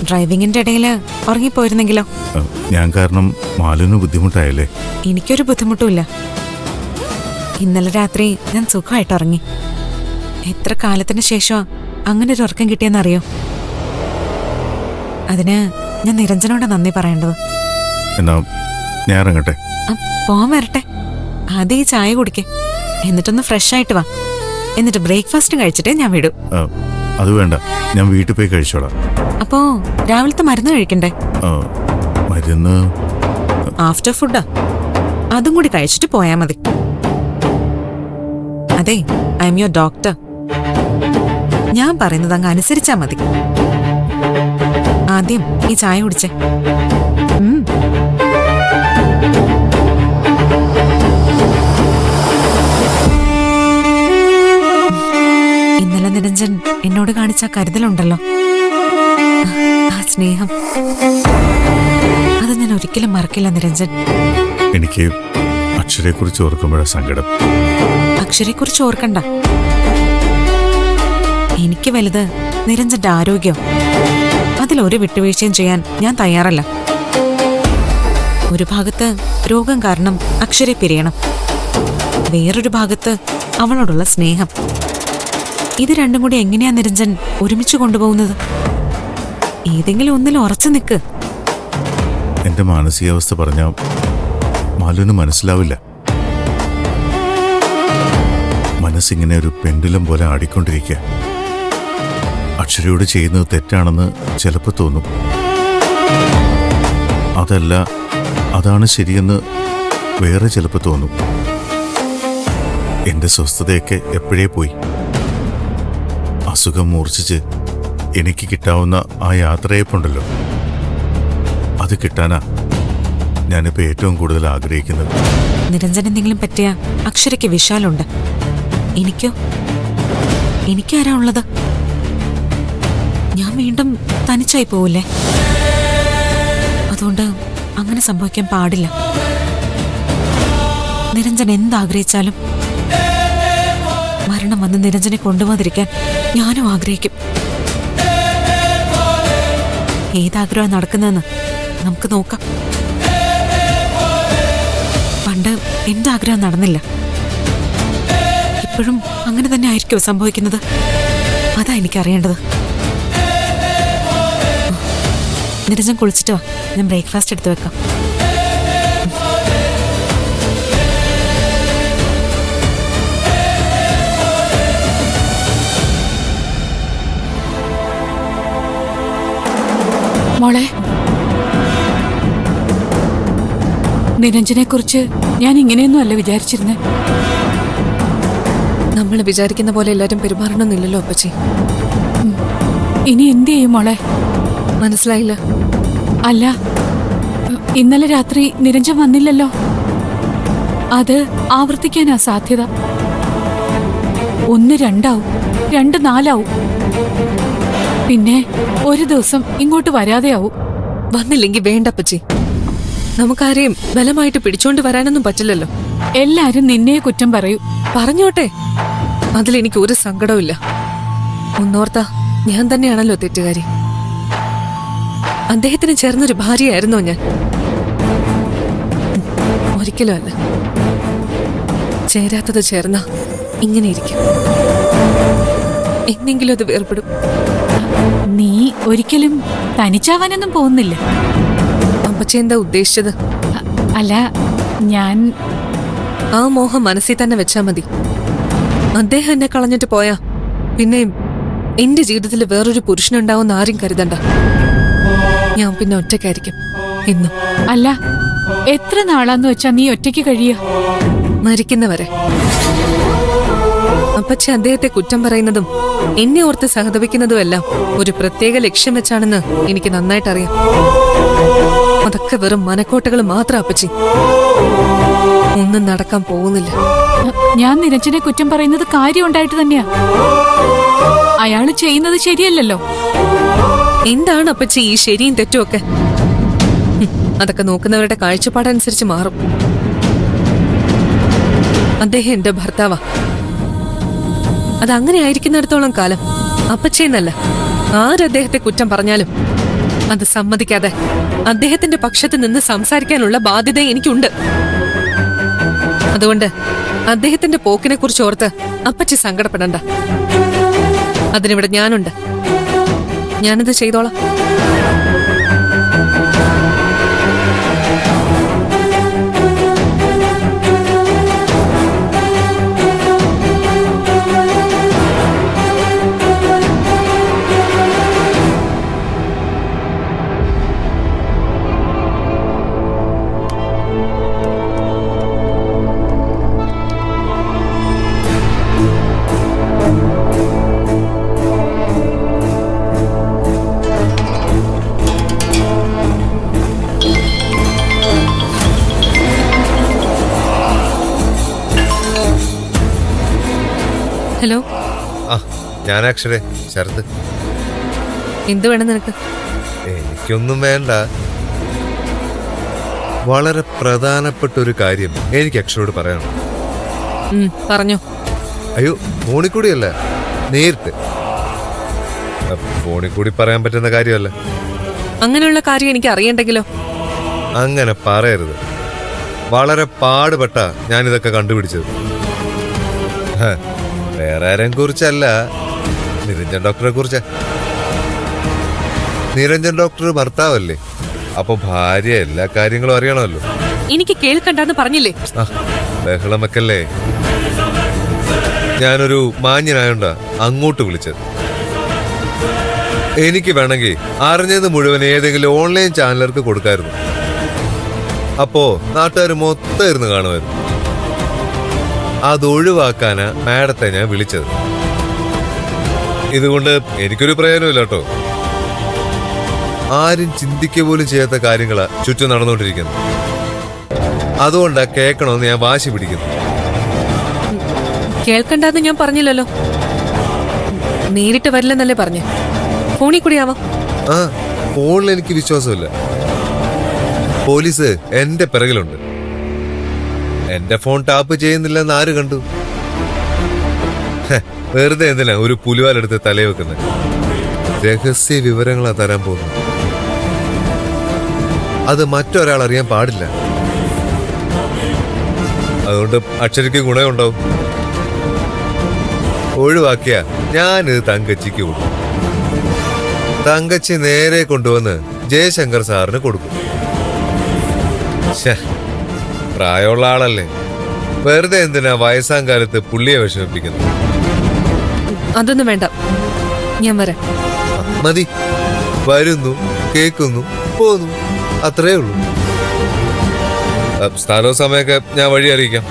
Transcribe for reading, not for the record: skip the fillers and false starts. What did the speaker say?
ഡ്രൈവിംഗിന്റെ ഇടയിൽ ഉറങ്ങിപ്പോയിരുന്നെങ്കിലോ? ഞാൻ കാരണം മാലുവിന് ബുദ്ധിമുട്ടായല്ലേ? എനിക്കൊരു ബുദ്ധിമുട്ടുമില്ല. ഇന്നലെ രാത്രി ഞാൻ സുഖമായിട്ട് ഉറങ്ങി. എത്ര കാലത്തിന് ശേഷം അങ്ങനെ ഒരു ഉറക്കം കിട്ടിയെന്നറിയോ? അതിന് ഞാൻ നിരഞ്ജനോട് നന്ദി പറയേണ്ടത്. എന്നാ ഞാൻ ഇറങ്ങട്ടെ? പോവാൻ വരട്ടെ. ആദ്യം ഈ ചായ കുടിക്കേ, എന്നിട്ടൊന്ന് ഫ്രഷ് ആയിട്ട് വാ. എന്നിട്ട് ബ്രേക്ക്ഫാസ്റ്റ് കഴിച്ചിട്ടേ ഞാൻ വിടും. അത് വേണ്ട, ഞാൻ വീട്ടിൽ പോയി കഴിച്ചോളാം. അപ്പോ രാവിലത്തെ മരുന്ന് കഴിക്കണ്ടേ? മരുന്ന് ആഫ്റ്റർ ഫുഡാ, അതും കൂടി കഴിച്ചിട്ട് പോയാ മതി. അതെ, ഐ എം യുവർ ഡോക്ടർ. ഞാൻ പറയുന്നത് അങ്ങ് അനുസരിച്ചാ മതി. ആദ്യം ഈ ചായ കുടിച്ചേ. ഇന്നലെ നിരഞ്ജൻ എന്നോട് കാണിച്ച കരുതലുണ്ടല്ലോ, ആ സ്നേഹം, അത് ഞാൻ ഒരിക്കലും മറക്കില്ല നിരഞ്ജൻ. എനിക്ക് അക്ഷരയെക്കുറിച്ച് ഓർക്കുമ്പോഴാ സങ്കടം. അക്ഷരയെക്കുറിച്ച് ഓർക്കണ്ട. എനിക്ക് വലുത് നിരഞ്ജന്റെ ആരോഗ്യം. അതിലൊരു വിട്ടുവീഴ്ചയും ചെയ്യാൻ ഞാൻ തയ്യാറല്ല. ഒരു ഭാഗത്ത് രോഗം കാരണം അക്ഷരെ പിരിയണം, വേറൊരു ഭാഗത്ത് അവളോടുള്ള സ്നേഹം. ഇത് രണ്ടും കൂടി എങ്ങനെയാ നിരഞ്ജൻ ഒരുമിച്ച് കൊണ്ടുപോകുന്നത്? ഏതെങ്കിലും ഒന്നിൽ ഉറച്ചു നിൽക്ക്. എന്റെ മാനസികാവസ്ഥ പറഞ്ഞ മാലുവിന് മനസ്സിലാവില്ല. മനസ്സിങ്ങനെ ഒരു പെൻഡുലം പോലെ ആടിക്കൊണ്ടിരിക്കുക. അക്ഷരയോട് ചെയ്യുന്നത് തെറ്റാണെന്ന് ചിലപ്പോൾ തോന്നും. അതല്ല, അതാണ് ശരിയെന്ന് വേറെ ചിലപ്പോൾ തോന്നും. എന്റെ സ്വസ്ഥതയൊക്കെ എപ്പോഴേ പോയി. അസുഖം മൂർച്ഛിച്ച് എനിക്ക് കിട്ടാവുന്ന ആ യാത്രയപ്പുണ്ടല്ലോ, അത് കിട്ടാനാ ഞാനിപ്പോൾ ഏറ്റവും കൂടുതൽ ആഗ്രഹിക്കുന്നത്. നിരഞ്ജൻ എന്തെങ്കിലും പറ്റിയ അക്ഷരയ്ക്ക് വിശാലുണ്ട്. എനിക്കാരാ ഉള്ളത്? ഞാൻ വീണ്ടും തനിച്ചായി പോവില്ലേ? അതുകൊണ്ട് അങ്ങനെ സംഭവിക്കാൻ പാടില്ല. നിരഞ്ജൻ എന്താഗ്രഹിച്ചാലും മരണം വന്ന് നിരഞ്ജനെ കൊണ്ടുപോകാതിരിക്കാൻ ഞാനും ആഗ്രഹിക്കും. ഏതാഗ്രഹം നടക്കുന്നതെന്ന് നമുക്ക് നോക്കാം. പണ്ട് എന്റെ ആഗ്രഹം നടന്നില്ല, ഇപ്പോഴും അങ്ങനെ തന്നെ ആയിരിക്കും സംഭവിക്കുന്നത്. അതാ എനിക്കറിയേണ്ടത്. നിരഞ്ജൻ കുളിച്ചിട്ട് വാ, ഞാൻ ബ്രേക്ക്ഫാസ്റ്റ് എടുത്തു വെക്കാം. മോളെ, നിരഞ്ജനെ കുറിച്ച് ഞാൻ ഇങ്ങനെയൊന്നും അല്ല വിചാരിച്ചിരുന്നേ. നമ്മൾ വിചാരിക്കുന്ന പോലെ എല്ലാരും പെരുമാറണമെന്നില്ലല്ലോ അപ്പച്ചി. ഇനി എന്ത് ചെയ്യും മോളെ? മനസ്സിലായില്ല. അല്ല, ഇന്നലെ രാത്രി നിരഞ്ജൻ വന്നില്ലല്ലോ. അത് ആവർത്തിക്കാനാ സാധ്യത. 1 2 ആവും, 2 4 ആവും, പിന്നെ ഒരു ദിവസം ഇങ്ങോട്ട് വരാതെയാവും. വന്നില്ലെങ്കിൽ വേണ്ട അപ്പച്ചി. നമുക്കാരെയും ബലമായിട്ട് പിടിച്ചോണ്ട് വരാനൊന്നും പറ്റില്ലല്ലോ. എല്ലാരും നിന്നെ കുറ്റം പറയൂ. പറഞ്ഞോട്ടെ, അതിലെനിക്ക് ഒരു സങ്കടവുമില്ല. ഒന്നോർത്താ ഞാൻ തന്നെയാണല്ലോ തെറ്റുകാരി. അദ്ദേഹത്തിന് ചേർന്നൊരു ഭാര്യയായിരുന്നോ ഞാൻ? ഒരിക്കലും അല്ല. ചേരാത്തത് ചേർന്ന ഇങ്ങനെ ഇരിക്കും. എന്നെങ്കിലും അത് വേർപെടും. നീ ഒരിക്കലും തനിച്ചാവാനൊന്നും പോകുന്നില്ല. അപ്പച്ചി എന്താ ഉദ്ദേശിച്ചത്? അല്ല, ഞാൻ ആ മോഹം മനസ്സിൽ തന്നെ വെച്ചാ മതി. അദ്ദേഹം എന്നെ കളഞ്ഞിട്ട് പോയാ പിന്നെ എന്റെ ജീവിതത്തിൽ വേറൊരു പുരുഷനുണ്ടാവുമെന്ന് ആരും കരുതണ്ട. ഞാൻ പിന്നെ ഒറ്റയ്ക്കായിരിക്കും എന്നും. അല്ല, എത്ര നാളാന്ന് വെച്ചാ നീ ഒറ്റയ്ക്ക് കഴിയ? മരിക്കുന്നവരെ. അപ്പച്ചി അദ്ദേഹത്തെ കുറ്റം പറയുന്നതും എന്നെ ഓർത്ത് സഹതപിക്കുന്നതുമെല്ലാം ഒരു പ്രത്യേക ലക്ഷ്യം വെച്ചാണെന്ന് എനിക്ക് നന്നായിട്ടറിയാം. അതൊക്കെ വെറും മനക്കോട്ടകൾ മാത്രം അപ്പച്ചി. ഒന്നും നടക്കാൻ പോകുന്നില്ല. ഞാൻ നിരഞ്ജനെ കുറ്റം പറയുന്നത് കാര്യം ഉണ്ടായിട്ട് തന്നെയാ. അയാള് ചെയ്യുന്നത് ശരിയല്ലല്ലോ. എന്താണ് അപ്പച്ചി ഈ ശരിയും തെറ്റും ഒക്കെ? അതൊക്കെ നോക്കുന്നവരുടെ കാഴ്ചപ്പാടനുസരിച്ച് മാറും. അദ്ദേഹം എന്റെ ഭർത്താവാ. അതങ്ങനെ ആയിരിക്കുന്നിടത്തോളം കാലം അപ്പച്ചേന്നല്ല ആരദ്ദേഹത്തെ കുറ്റം പറഞ്ഞാലും അത് സമ്മതിക്കാതെ അദ്ദേഹത്തിന്റെ പക്ഷത്ത് നിന്ന് സംസാരിക്കാനുള്ള ബാധ്യത എനിക്കുണ്ട്. അതുകൊണ്ട് അദ്ദേഹത്തിന്റെ പോക്കിനെ കുറിച്ച് ഓർത്ത് അപ്പച്ചി സങ്കടപ്പെടണ്ട. അതിനിവിടെ ഞാനുണ്ട്. ഞാനിത് ചെയ്തോളാം. ഹലോ, ആ ഞാൻ അക്ഷരേ ശരത്. എന്ത് വേണം നിനക്ക്? എനിക്കൊന്നും വേണ്ട. വളരെ പ്രധാനപ്പെട്ട ഒരു കാര്യം എനിക്ക് അക്ഷരോട് പറയണം. പറഞ്ഞോ. അയ്യോ, ഫോണിൽ കൂടിയല്ല, നേരിട്ട്. ഫോണിൽ കൂടി പറയാൻ പറ്റുന്ന കാര്യമല്ല. അങ്ങനെയുള്ള കാര്യം എനിക്ക് അറിയണ്ടെങ്കിലോ? അങ്ങനെ പറയരുത്. വളരെ പാടുപെട്ട ഞാനിതൊക്കെ കണ്ടുപിടിച്ചത്. വേറെ ആരെയും കുറിച്ചല്ല, നിരഞ്ജൻ ഡോക്ടറെ കുറിച്ചാ. നിരഞ്ജൻ ഡോക്ടർ ഭർത്താവല്ലേ, അപ്പൊ ഭാര്യ എല്ലാ കാര്യങ്ങളും അറിയണമല്ലോ. എനിക്ക് കേൾക്കണ്ടെന്ന് പറഞ്ഞില്ലേ? ആ ബഹളം വെക്കല്ലേ. ഞാനൊരു മാന്യനായോണ്ടാ അങ്ങോട്ട് വിളിച്ചത്. എനിക്ക് വേണമെങ്കിൽ അറിഞ്ഞത് മുഴുവൻ ഏതെങ്കിലും ഓൺലൈൻ ചാനലർക്ക് കൊടുക്കായിരുന്നു. അപ്പോ നാട്ടുകാർ മൊത്തം ഇരുന്ന് കാണുമായിരുന്നു. അതൊഴിവാക്കാനാ മാഡത്തെ ഞാൻ വിളിച്ചത്. ഇതുകൊണ്ട് എനിക്കൊരു പ്രയോജനമില്ല കേട്ടോ. ആരും ചിന്തിക്കുക പോലും ചെയ്യാത്ത കാര്യങ്ങളാ ചുറ്റും നടന്നുകൊണ്ടിരിക്കുന്നത്. അതുകൊണ്ടാ കേൾക്കണമെന്ന് ഞാൻ വാശി പിടിക്കുന്നു. കേൾക്കണ്ടെന്ന് ഞാൻ പറഞ്ഞില്ലല്ലോ. നേരിട്ട് വരില്ലെന്നല്ലേ പറഞ്ഞേ? ഫോണിൽ കൂടി ആവാം. ആ ഫോണിൽ എനിക്ക് വിശ്വാസമില്ല. പോലീസ് എന്റെ പിറകിലുണ്ട്. എന്റെ ഫോൺ ടാപ്പ് ചെയ്യുന്നില്ലെന്ന് ആര് കണ്ടു? വെറുതെ എന്തിനാ ഒരു പുലിവാലെടുത്ത് തലയിൽ വെക്കുന്നത്? രഹസ്യ വിവരങ്ങളാ തരാൻ പോകുന്നത്. അത് മറ്റൊരാൾ അറിയാൻ പാടില്ല. അതുകൊണ്ട് അക്ഷരയ്ക്ക് ഗുണമുണ്ടാവും. ഒഴിവാക്കിയ ഞാനിത് തങ്കച്ചിക്ക് കൊടുക്കും. തങ്കച്ചി നേരെ കൊണ്ടുവന്ന് ജയശങ്കർ സാറിന് കൊടുക്കും. പ്രായമുള്ള ആളല്ലേ, വെറുതെ എന്തിനാ വയസ്സാം കാലത്ത് പുള്ളിയെ വിഷമിപ്പിക്കുന്നു? അതൊന്നും വേണ്ട, ഞാൻ വരാം. മതി, വരുന്നു, കേൾക്കുന്നു, പോന്നു, അത്രേ ഉള്ളൂ. സ്ഥലവും സമയമൊക്കെ ഞാൻ വഴി അറിയിക്കാം.